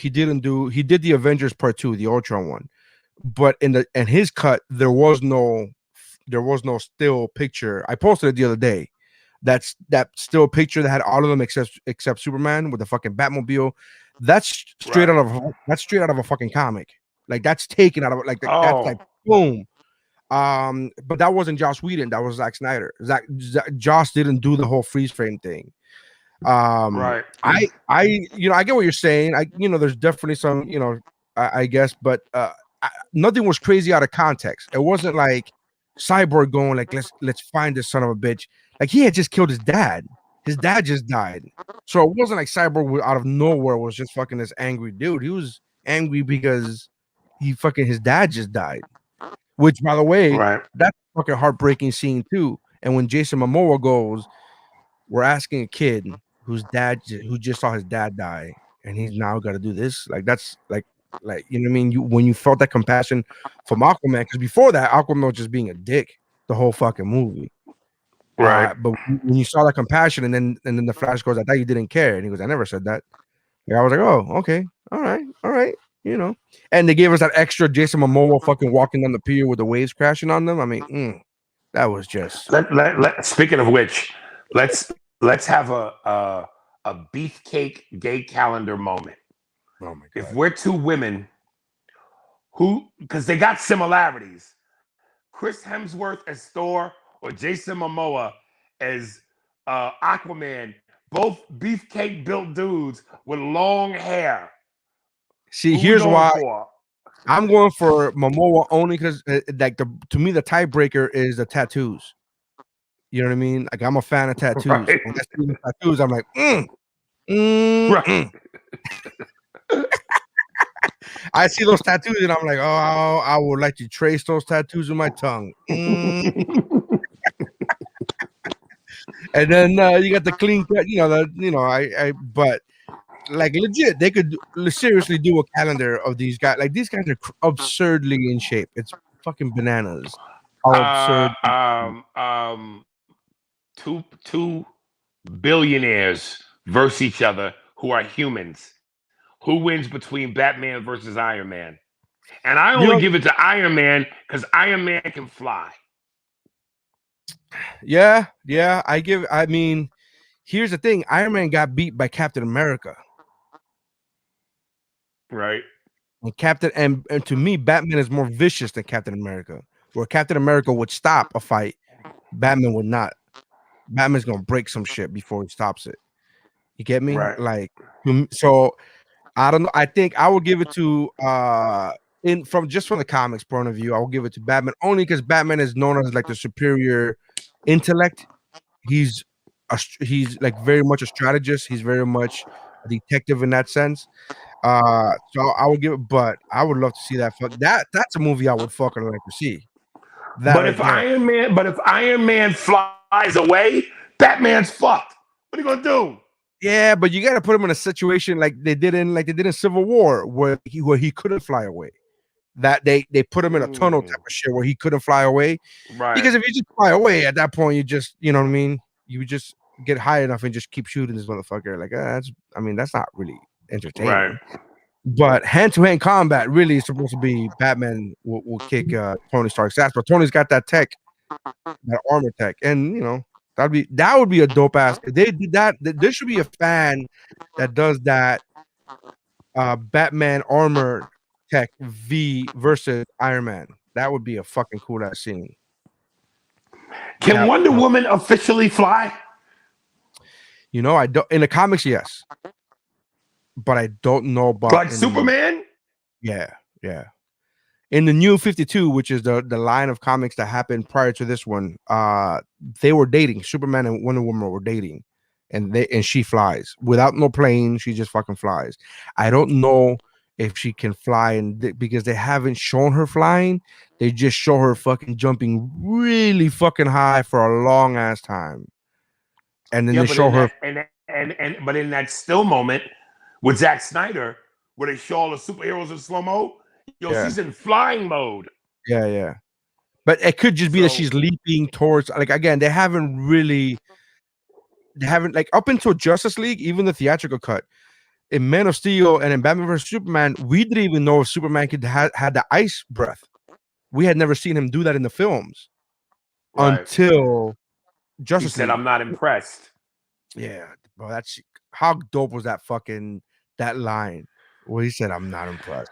did the Avengers Part 2, the Ultron one. But in his cut, there was no still picture. I posted it the other day. That's that still picture that had all of them except Superman with the fucking Batmobile. That's straight out of a fucking comic. Like, that's taken out of that's like boom. But that wasn't Joss Whedon. That was Zack Snyder. Joss didn't do the whole freeze frame thing. I get what you're saying. There's definitely some, I guess, but nothing was crazy out of context. It wasn't like Cyborg going like, let's find this son of a bitch. Like, he had just killed his dad. His dad just died. So it wasn't like Cyborg out of nowhere was just fucking this angry dude. He was angry because his dad just died. Which, by the way, that's a fucking heartbreaking scene too. And when Jason Momoa goes, we're asking a kid who just saw his dad die, and he's now got to do this. Like, that's like you know what I mean? When you felt that compassion from Aquaman, because before that, Aquaman was just being a dick the whole fucking movie.
Right.
But when you saw that compassion, and then the Flash goes, "I thought you didn't care," and he goes, "I never said that." Like, I was like, "Oh, okay, all right." And they gave us that extra Jason Momoa fucking walking down the pier with the waves crashing on them. I mean, that was just.
Speaking of which, let's have a beefcake gay calendar moment.
Oh my God.
If we're two women because they got similarities, Chris Hemsworth as Thor or Jason Momoa as Aquaman, both beefcake built dudes with long hair.
See, here's why I'm going for Momoa only because, to me, the tiebreaker is the tattoos. You know what I mean? Like, I'm a fan of tattoos.
Right.
When I see the tattoos, I'm like,
Right.
I see those tattoos and I'm like, oh, I would like to trace those tattoos with my tongue. And then you got the clean cut, but like legit, they could seriously do a calendar of these guys. Like these guys are absurdly in shape. It's fucking bananas. How absurd.
Two billionaires versus each other who are humans. Who wins between Batman versus Iron Man? And I only give it to Iron Man because Iron Man can fly.
Yeah. I mean, here's the thing: Iron Man got beat by Captain America.
Right.
And to me, Batman is more vicious than Captain America. Where Captain America would stop a fight, Batman would not. Batman's gonna break some shit before he stops it. You get me?
Right.
Like, so I don't know. I think I will give it to from the comics point of view, I will give it to Batman only because Batman is known as like the superior intellect. He's like very much a strategist. He's very much a detective in that sense. So I would give it, but I would love to see that. That's a movie I would fucking like to see.
But if Iron Man flies away, Batman's fucked. What are you gonna do?
Yeah, but you got to put him in a situation like they did in Civil War, where he couldn't fly away. That they put him in a tunnel type of shit where he couldn't fly away.
Right.
Because if you just fly away at that point, you just, you know what I mean? You just get high enough and just keep shooting this motherfucker. Like that's not really entertaining.
Right.
But hand-to-hand combat really is supposed to be Batman will kick Tony Stark's ass, but Tony's got that tech, that armor tech, and you know that would be a dope ass. If they did that, there should be a fan that does that. Batman armor tech V versus Iron Man. That would be a fucking cool ass scene.
Can Wonder Woman officially fly?
You know, I don't in the comics, yes. But I don't know about
like Superman.
Yeah. In the New 52, which is the line of comics that happened prior to this one, they were dating. Superman and Wonder Woman were dating, and she flies without no plane. She just fucking flies. I don't know if she can fly, because they haven't shown her flying. They just show her fucking jumping really fucking high for a long ass time, and then they show her.
But in that still moment with Zack Snyder, where they show all the superheroes in slow mo, she's in flying mode.
Yeah. But it could just be that she's leaping towards, like, again, they haven't like up until Justice League, even the theatrical cut. In Man of Steel and in Batman vs Superman, we didn't even know if Superman could had the ice breath. We had never seen him do that in the films until Justice League.
He said, "I'm not impressed."
Yeah, bro, that's how dope was that line where he said, "I'm not impressed,"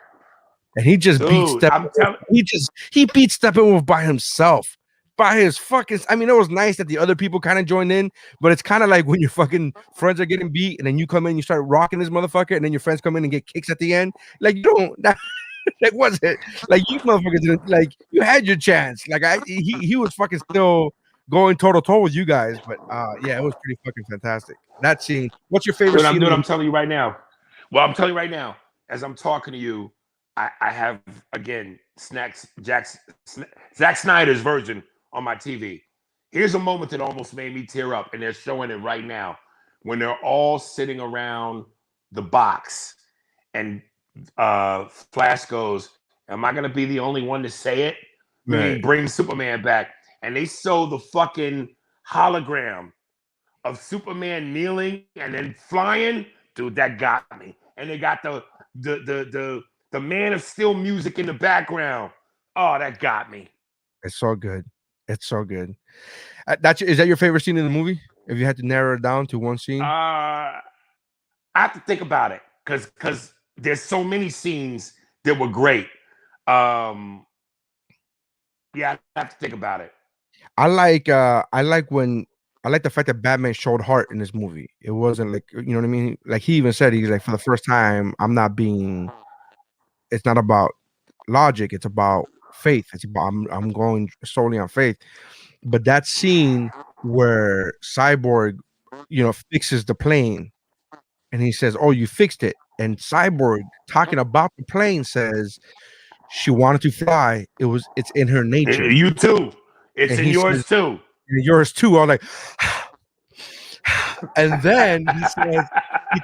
and he just beat Steppenwolf. He beat Steppenwolf by himself. By his fucking, I mean, it was nice that the other people kind of joined in, but it's kind of like when your fucking friends are getting beat and then you come in, you start rocking this motherfucker, and then your friends come in and get kicks at the end. Like, you don't, that was it. Like, you motherfuckers didn't, like, you had your chance. Like, he was fucking still going toe to toe with you guys, but yeah, it was pretty fucking fantastic. That scene. What's your favorite scene?
I'm telling you right now. Well, I'm telling you right now, as I'm talking to you, I have again Zack Snyder's version on my TV. Here's a moment that almost made me tear up, and they're showing it right now when they're all sitting around the box, and Flash goes, "Am I gonna be the only one to say it?" Right. He brings Superman back, and they show the fucking hologram of Superman kneeling and then flying. Dude, that got me. And they got the Man of Steel music in the background. Oh, that got me.
It's so good. It's so good. Is that your favorite scene in the movie? If you had to narrow it down to one scene?
I have to think about it because there's so many scenes that were great. Yeah, I have to think about it.
I like the fact that Batman showed heart in this movie. It wasn't like, you know what I mean? Like, he even said, he's like, for the first time, it's not about logic, it's about faith. It's about I'm going solely on faith. But that scene where Cyborg, fixes the plane, and he says, "Oh, you fixed it," and Cyborg, talking about the plane, says she wanted to fly. It's in her nature.
You too. It's in yours too.
Yours too. I'm like, and then he says, he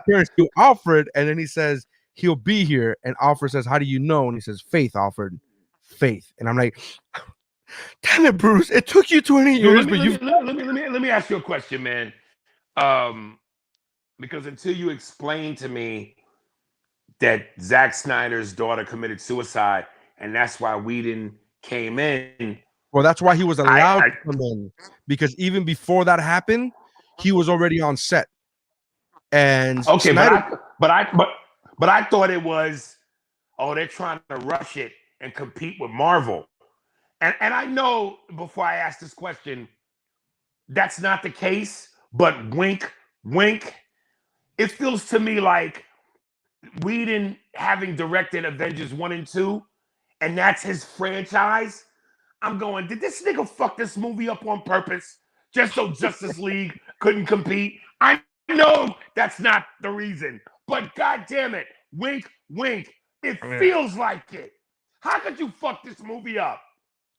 turns to Alfred, and then he says he'll be here. And Alfred says, "How do you know?" And he says, "Faith, Alfred, faith." And I'm like, "Damn it, Bruce! It took you 20 years, but you."
Let me ask you a question, man. Because until you explain to me that Zack Snyder's daughter committed suicide, and that's why Whedon came in.
Well, that's why he was allowed to come in, because even before that happened, he was already on set. And
okay,
Snyder,
but I thought it was, oh, they're trying to rush it and compete with Marvel. And I know before I ask this question, that's not the case, but wink, wink. It feels to me like Whedon having directed Avengers 1 and 2, and that's his franchise. I'm going, did this nigga fuck this movie up on purpose just so Justice League couldn't compete? I know that's not the reason, but god damn it, wink, wink. It feels like it. How could you fuck this movie up?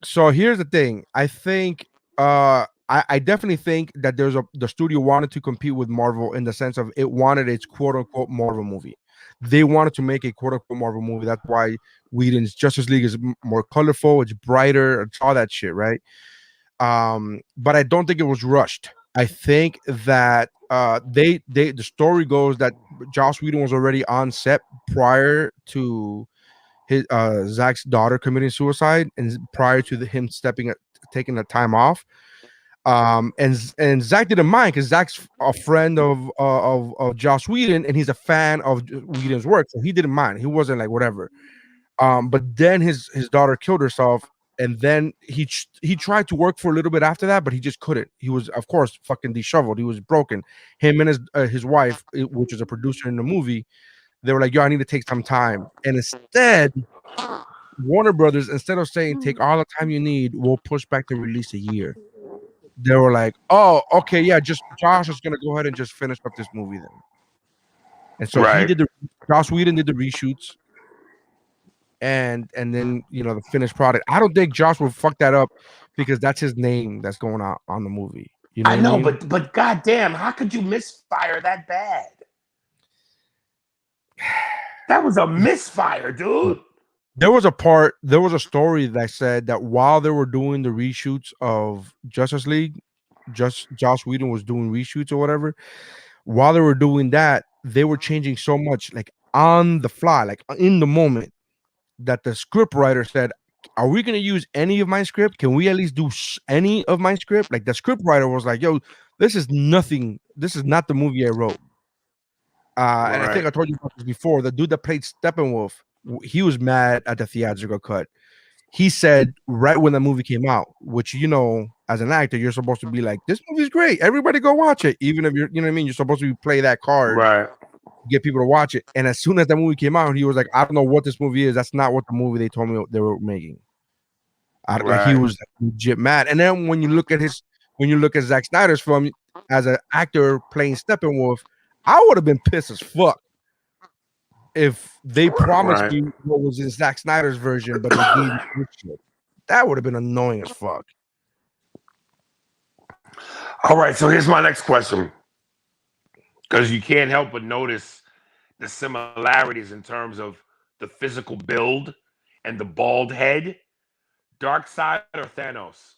So here's the thing. I think I definitely think that the studio wanted to compete with Marvel in the sense of it wanted its quote unquote Marvel movie. They wanted to make a quote unquote Marvel movie. That's why Whedon's Justice League is more colorful, it's brighter, it's all that shit, right? But I don't think it was rushed. I think that the story goes that Joss Whedon was already on set prior to his Zach's daughter committing suicide, and prior to him taking the time off. And Zach didn't mind because Zach's a friend of Joss Whedon, and he's a fan of Whedon's work, so he didn't mind. He wasn't like whatever. But then his daughter killed herself, and then he tried to work for a little bit after that, but he just couldn't. He was, of course, fucking disheveled. He was broken. Him and his wife, which is a producer in the movie, they were like, "Yo, I need to take some time." And instead, Warner Brothers, instead of saying take all the time you need, we'll push back the release a year. They were like, "Oh, okay, yeah, just Josh is gonna go ahead and just finish up this movie then." And so Joss Whedon did the reshoots, and then the finished product. I don't think Josh will fuck that up because that's his name that's going on the movie. You know
I know,
what I mean?
but goddamn, how could you misfire that bad? That was a misfire, dude.
There was a story that said that while they were doing the reshoots of Justice League, Joss Whedon was doing reshoots or whatever. While they were doing that, they were changing so much, like on the fly, like in the moment, that the script writer said, "Are we going to use any of my script? Can we at least do any of my script?" Like the script writer was like, "Yo, this is nothing. This is not the movie I wrote." And I think I told you about this before. The dude that played Steppenwolf, he was mad at the theatrical cut. He said right when the movie came out, which as an actor, you're supposed to be like, "This movie's great. Everybody go watch it." Even if you're, you know what I mean, you're supposed to play that card,
right?
Get people to watch it. And as soon as that movie came out, he was like, "I don't know what this movie is. That's not what the movie they told me they were making." Like he was legit mad. And then when you look at Zack Snyder's film as an actor playing Steppenwolf, I would have been pissed as fuck if they promised you what was in Zack Snyder's version, but they gave you shit. That would have been annoying as fuck.
All right, so here's my next question, because you can't help but notice the similarities in terms of the physical build and the bald head. Darkseid or Thanos?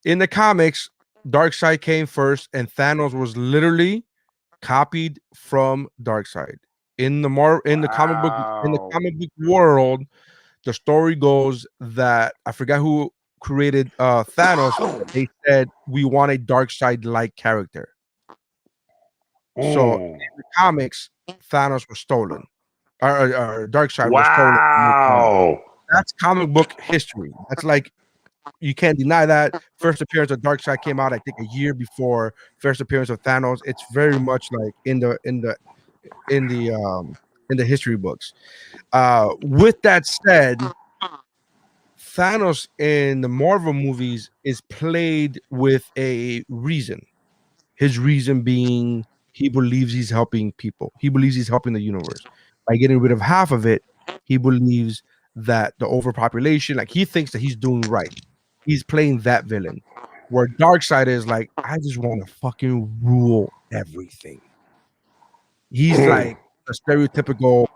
In the comics, Darkseid came first, and Thanos was literally copied from Darkseid. In the comic book world, the story goes that I forgot who created Thanos. They said we want a Darkseid-like character. So in the comics, Thanos was stolen, or Darkseid was stolen.
Wow,
that's comic book history. That's like, you can't deny that. First appearance of Darkseid came out, I think, a year before first appearance of Thanos. It's very much like in the history books. With that said, Thanos in the Marvel movies is played with a reason. His reason being he believes he's helping people. He believes he's helping the universe. By getting rid of half of it, he believes that the overpopulation, like he thinks that he's doing right. He's playing that villain. Where Darkseid is like, I just want to fucking rule everything. He's like a stereotypical.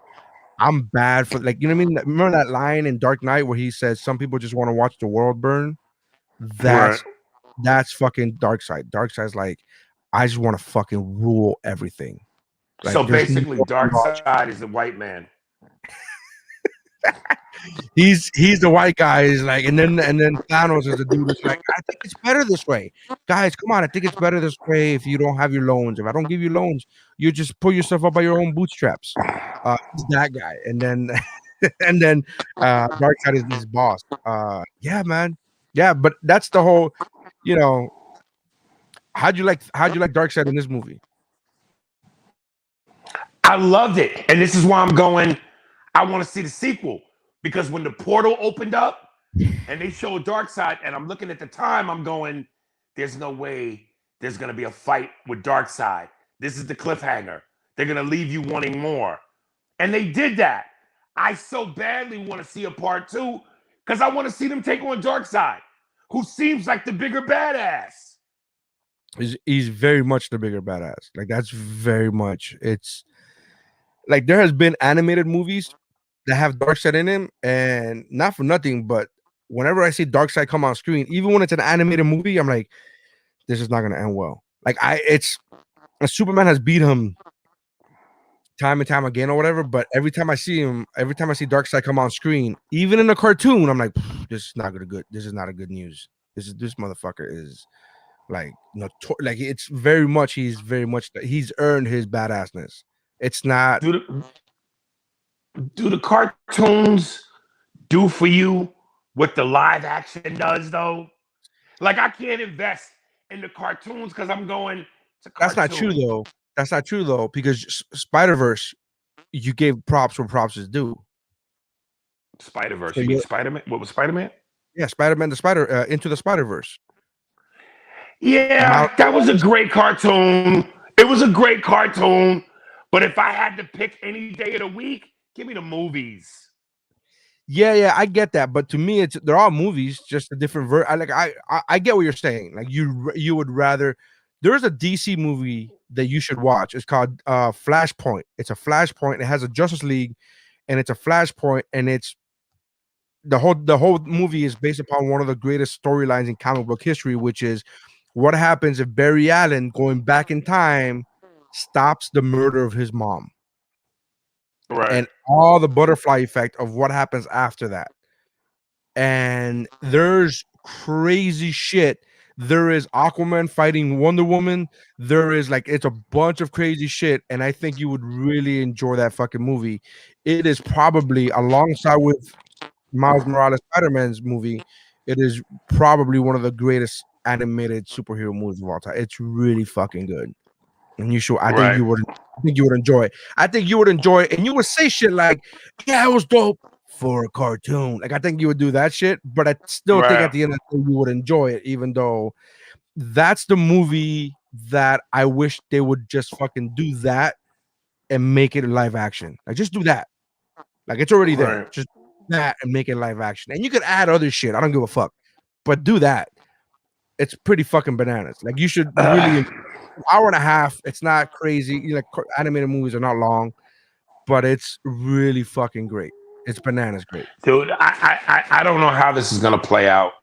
I'm bad for, like, you know what I mean. Remember that line in Dark Knight where he says some people just want to watch the world burn.
Right.
That's fucking Darkseid. Darkseid's like, I just want to fucking rule everything. Like,
So
there's
basically,
no
Darkseid is the white man.
he's the white guy. He's like, and then Thanos is the dude that's like, I think it's better this way, guys. Come on, I think it's better this way. If you don't have your loans, if I don't give you loans, you just pull yourself up by your own bootstraps. He's that guy, and then and then Darkseid is his boss. Yeah, man. Yeah, but that's the whole. You know, how'd you like Darkseid in this movie?
I loved it, and this is why I'm going. I want to see the sequel because when the portal opened up and they showed Darkseid, and I'm looking at the time, I'm going, "There's no way there's gonna be a fight with Darkseid. This is the cliffhanger. They're gonna leave you wanting more," and they did that. I so badly want to see a part 2 because I want to see them take on Darkseid, who seems like the bigger badass.
He's very much the bigger badass. Like, that's very much. It's like there has been animated movies that have Darkseid in him, and not for nothing, but whenever I see Darkseid come on screen, even when it's an animated movie, I'm like, this is not gonna end well. Like, Superman has beat him time and time again or whatever, but every time I see Darkseid come on screen, even in a cartoon, I'm like, this is not good. This is not a good news. This motherfucker is like, like, it's very much. He's earned his badassness. It's not.
Do the cartoons do for you what the live action does, though? Like, I can't invest in the cartoons because I'm going, it's a cartoon.
That's not true, though, because Spider-Verse, you gave props where props is due.
Spider-Verse. You mean Spider-Man? What was Spider-Man?
Yeah, Spider-Man, Into the Spider-Verse.
Yeah, that was a great cartoon. It was a great cartoon. But if I had to pick any day of the week, give me the movies.
Yeah, I get that, but to me, they're all movies, just a different I get what you're saying. Like, you would rather. There's a DC movie that you should watch. It's called Flashpoint. It's a Flashpoint. It has a Justice League, and it's a Flashpoint, and it's the whole movie is based upon one of the greatest storylines in comic book history, which is what happens if Barry Allen, going back in time, stops the murder of his mom.
Right.
And all the butterfly effect of what happens after that. And there's crazy shit. There is Aquaman fighting Wonder Woman. There is, like, it's a bunch of crazy shit. And I think you would really enjoy that fucking movie. It is probably, alongside with Miles Morales Spider-Man's movie, it is probably one of the greatest animated superhero movies of all time. It's really fucking good. And you should. I think you would enjoy it. I think you would enjoy it, and you would say shit like, "Yeah, it was dope for a cartoon." Like, I think you would do that shit, but I still think at the end of the day you would enjoy it, even though that's the movie that I wish they would just fucking do that and make it live action. Like, just do that. Like, it's already there. Just that and make it live action, and you could add other shit. I don't give a fuck, but do that. It's pretty fucking bananas. Like, you should really. Hour and a half. It's not crazy. Like, animated movies are not long, but it's really fucking great. It's bananas great,
dude. I don't know how this is gonna play out,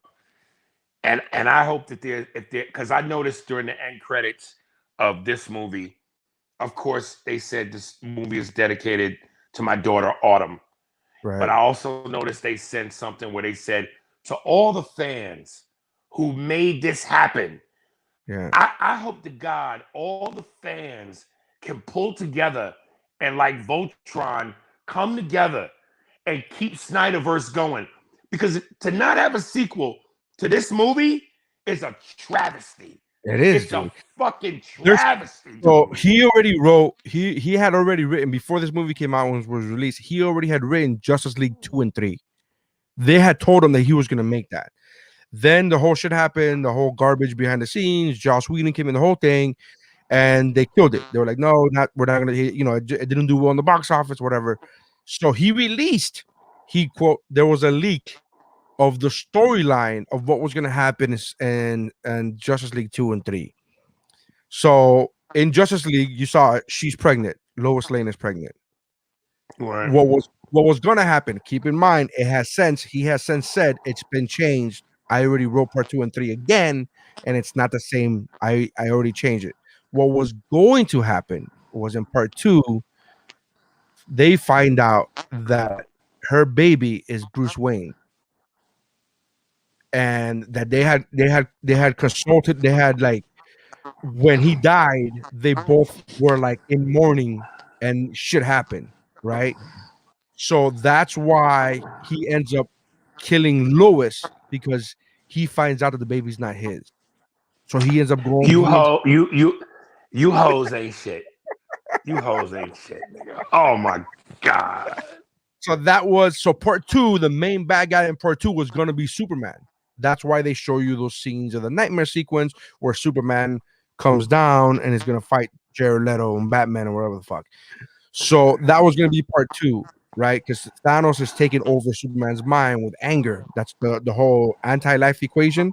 and I hope that because I noticed during the end credits of this movie, of course they said this movie is dedicated to my daughter Autumn,
right?
But I also noticed they sent something where they said to all the fans who made this happen.
Yeah.
I hope to God all the fans can pull together and, like Voltron, come together and keep Snyderverse going. Because to not have a sequel to this movie is a travesty.
It is.
It's a fucking travesty.
So he already wrote. He had already written before this movie came out and was released. He already had written Justice League 2 and 3. They had told him that he was going to make that. Then the whole shit happened, the whole garbage behind the scenes. Joss Whedon came in, the whole thing, and they killed it. They were like, no, we're not gonna, it didn't do well in the box office, whatever. So he released, there was a leak of the storyline of what was gonna happen in Justice League 2 and 3. So in Justice League, you saw she's pregnant. Lois Lane is pregnant.
Right.
What was gonna happen? Keep in mind, it has since he has since said it's been changed. I already wrote part 2 and 3 again, and it's not the same. I already changed it. What was going to happen was in part 2, they find out that her baby is Bruce Wayne, and that they had consulted. They had like when he died, they both were like in mourning, and shit happened, right? So that's why he ends up killing Lois because he finds out that the baby's not his. So he ends up going.
You hoes ain't shit. You hoes ain't shit, nigga. Oh my god.
So that was so part 2. The main bad guy in part 2 was gonna be Superman. That's why they show you those scenes of the nightmare sequence where Superman comes down and is gonna fight Jared Leto and Batman or whatever the fuck. So that was gonna be part 2, right? Because Thanos is taking over Superman's mind with anger. That's the whole anti-life equation.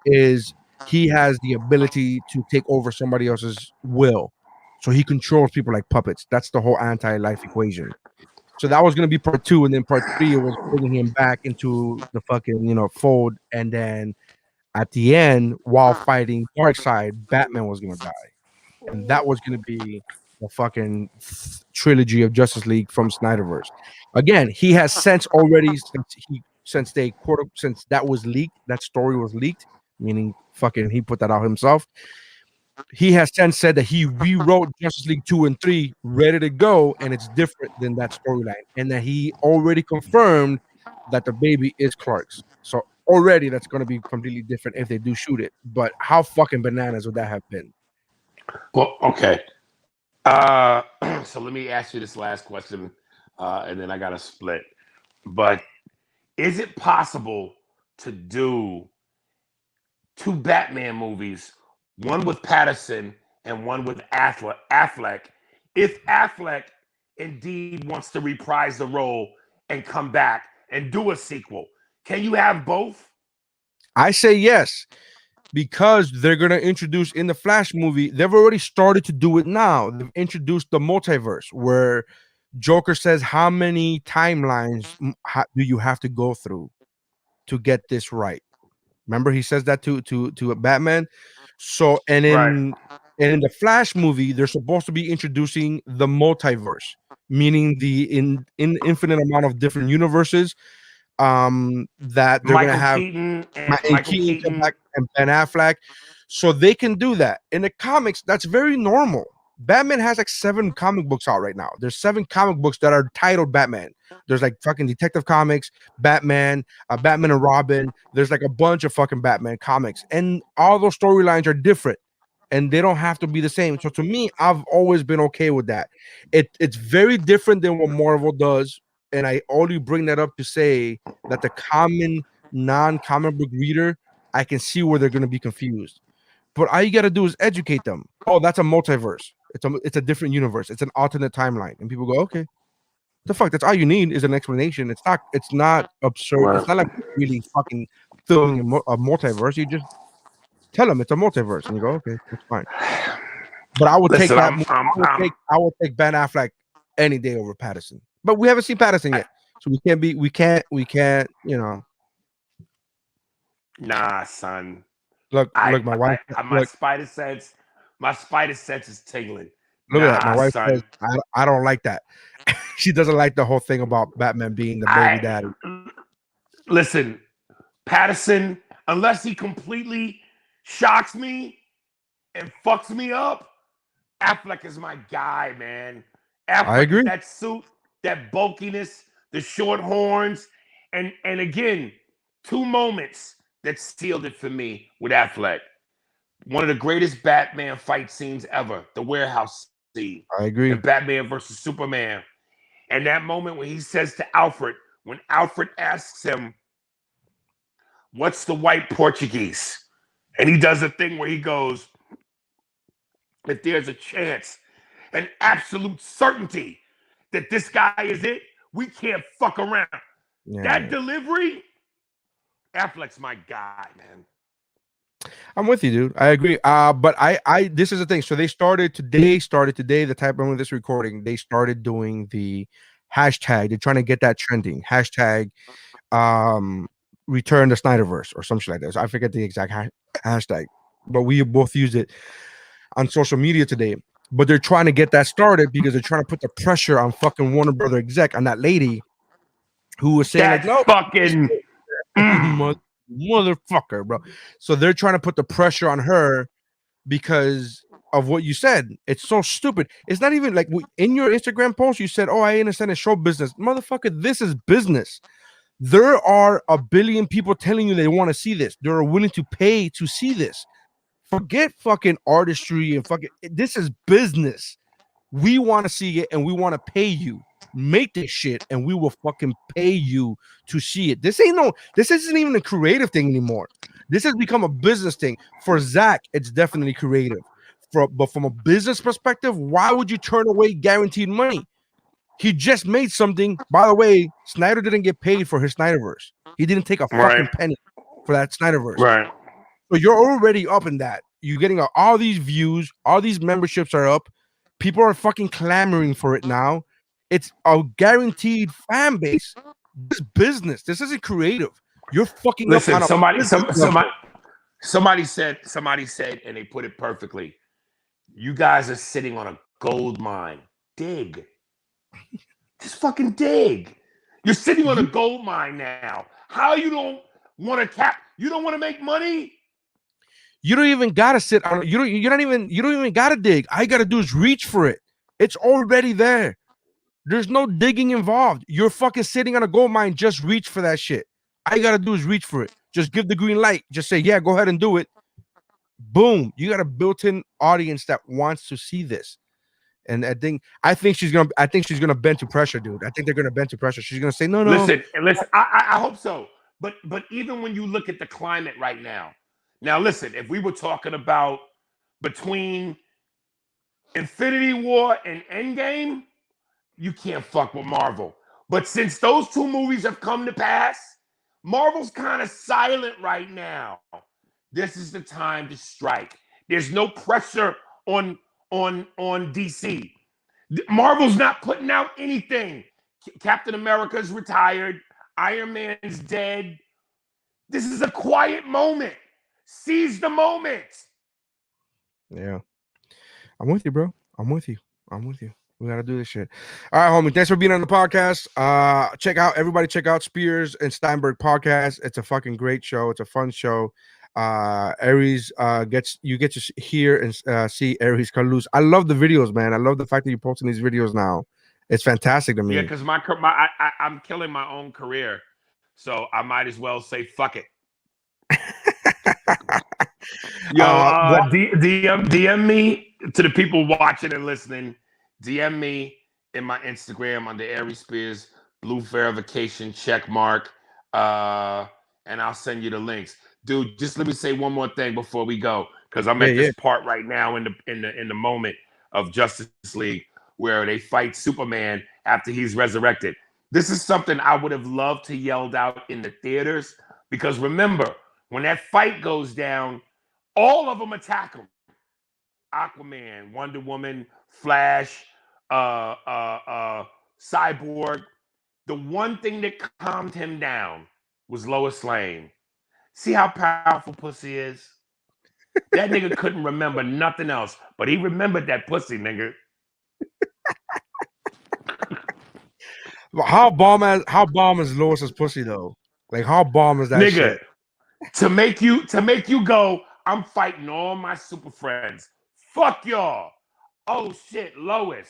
Is he has the ability to take over somebody else's will, so he controls people like puppets. That's the whole anti-life equation. So that was gonna be part 2, and then part 3 was bringing him back into the fucking fold, and then at the end, while fighting Darkseid, Batman was gonna die, and that was gonna be the fucking trilogy of Justice League from Snyderverse. Again, he has since already since that was leaked, that story was leaked, meaning fucking he put that out himself. He has since said that he rewrote Justice League 2 and 3 ready to go, and it's different than that storyline, and that he already confirmed that the baby is Clark's. So already that's going to be completely different if they do shoot it. But how fucking bananas would that have been?
Well, okay. So let me ask you this last question, and then I got to split. But is it possible to do 2 Batman movies, one with Patterson and one with Affleck, if Affleck indeed wants to reprise the role and come back and do a sequel? Can you have both?
I say yes, because they're going to introduce in the Flash movie, they've already started to do it now. They've introduced the multiverse where Joker says, how many timelines do you have to go through to get this right? Remember, he says that to a Batman. So and in the Flash movie, they're supposed to be introducing the multiverse, meaning the in infinite amount of different universes that they're gonna have
Michael
Keaton come
Keaton.
back and Ben Affleck, so they can do that. In the comics, that's very normal. Batman has like 7 comic books out right now. There's 7 comic books that are titled Batman. There's like fucking Detective Comics, Batman, Batman and Robin. There's like a bunch of fucking Batman comics, and all those storylines are different, and they don't have to be the same. So to me, I've always been okay with that. It's very different than what Marvel does, and I only bring that up to say that the common non-comic book reader, I can see where they're going to be confused. But all you got to do is educate them. Oh, that's a multiverse. It's a different universe. It's an alternate timeline, and people go, okay, the fuck. That's all you need is an explanation. It's not absurd.
Right.
It's not like really fucking filming a multiverse. You just tell them it's a multiverse, and you go, okay, that's fine. But I would take
Listen,
that. I would take Ben Affleck any day over Patterson. But we haven't seen Patterson yet, so we can't.
Nah, son.
Look, my wife.
My spider sense is tingling.
Look at that. My wife
son.
says I don't like that. She doesn't like the whole thing about Batman being the baby daddy.
Listen, Patterson, unless he completely shocks me and fucks me up, Affleck is my guy, man. Affleck,
I agree.
That suit, that bulkiness, the short horns, and again, 2 moments that sealed it for me with Affleck. One of the greatest Batman fight scenes ever, the warehouse scene.
I agree.
The Batman versus Superman. And that moment when he says to Alfred, when Alfred asks him, what's the white Portuguese? And he does a thing where he goes, if there's a chance, an absolute certainty that this guy is it, we can't fuck around. Yeah. That delivery, Affleck's my guy, man.
I'm with you, dude. I agree. But this is the thing. So they started today. The type of this recording. They started doing the hashtag. They're trying to get that trending hashtag. Return the Snyderverse or something like that. So I forget the exact hashtag, but we both used it on social media today. But they're trying to get that started because they're trying to put the pressure on fucking Warner Brother exec on that lady who was saying like,
That
no,
fucking
motherfucker, bro. So they're trying to put the pressure on her because of what you said. It's so stupid. It's not even like in your Instagram post you said, "Oh, I understand it's show business." Motherfucker, this is business. There are a billion people telling you they want to see this. They're willing to pay to see this. Forget fucking artistry and fucking. This is business. We want to see it and we want to pay you. Make this shit and we will fucking pay you to see it. This isn't even a creative thing anymore. This has become a business thing. For Zack, it's definitely creative. But from a business perspective, why would you turn away guaranteed money? He just made something. By the way, Snyder didn't get paid for his Snyderverse. He didn't take a fucking penny for that Snyderverse.
Right.
So you're already up in that. You're getting all these views, all these memberships are up. People are fucking clamoring for it now. It's a guaranteed fan base. This business. This isn't creative. You're fucking
Listen,
up on
somebody said, and they put it perfectly. You guys are sitting on a gold mine. Dig. Just fucking dig. You're sitting on a gold mine now. How you don't want to you don't want to make money?
You don't even gotta sit on. You don't even gotta dig. All you gotta do is reach for it. It's already there. There's no digging involved. You're fucking sitting on a gold mine. Just reach for that shit. All you gotta do is reach for it. Just give the green light. Just say, yeah, go ahead and do it. Boom. You got a built-in audience that wants to see this. And I think she's gonna bend to pressure, dude. I think they're gonna bend to pressure. She's gonna say, no.
Listen. I hope so. But even when you look at the climate right now, listen, if we were talking about between Infinity War and Endgame, you can't fuck with Marvel. But since those two movies have come to pass, Marvel's kind of silent right now. This is the time to strike. There's no pressure on DC. Marvel's not putting out anything. Captain America's retired. Iron Man's dead. This is a quiet moment. Seize the moment.
Yeah. I'm with you, bro. I'm with you. We gotta do this shit. All right, homie. Thanks for being on the podcast. Everybody check out Spears and Steinberg podcast. It's a fucking great show. It's a fun show. Aries you get to hear and see Aries Carlos. I love the videos, man. I love the fact that you're posting these videos now. It's fantastic to me.
Yeah, because I'm killing my own career, so I might as well say fuck it. Yo, DM me to the people watching and listening. DM me in my Instagram under Aries Spears, blue verification check mark, and I'll send you the links. Dude, just let me say one more thing before we go, because I'm at this part right now in the moment of Justice League where they fight Superman after he's resurrected. This is something I would have loved to yelled out in the theaters, because remember, when that fight goes down, all of them attack him. Aquaman, Wonder Woman, Flash, Cyborg. The one thing that calmed him down was Lois Lane. See how powerful pussy is? That nigga couldn't remember nothing else, but he remembered that pussy, nigga.
How bomb is Lois's pussy though? Like how bomb is that
nigga,
shit?
To make you go, I'm fighting all my super friends. Fuck y'all. Oh shit, Lois.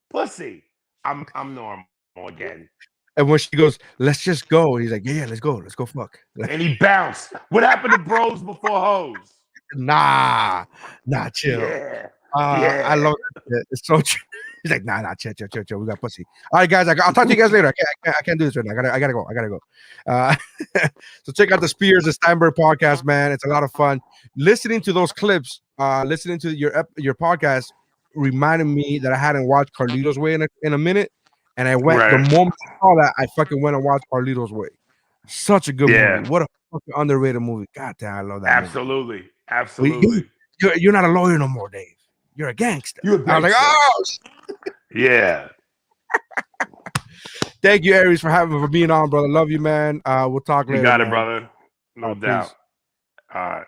Pussy. I'm normal again.
And when she goes, let's just go. He's like, yeah, let's go fuck.
And he bounced. What happened to bros before hoes?
Nah, chill.
Yeah.
I love that. It's so true. He's like, nah, chill. We got pussy. All right, guys. I'll talk to you guys later. I can't do this right now. I gotta go. So check out the Spears and Steinberg podcast, man. It's a lot of fun. Listening to those clips, listening to your podcast reminded me that I hadn't watched Carlito's Way in a minute, and I went the moment I saw that, I fucking went and watched Carlito's Way. Such a good movie. What a fucking underrated movie. God damn, I love that.
Absolutely. Absolutely.
You're not a lawyer no more, Dave. You're a gangster.
You're a
I was like,
gangster.
oh.
Yeah.
Thank you, Aries, for being on, brother. Love you, man. We'll talk later.
You got
man.
it, brother. No doubt.
Peace.
All right.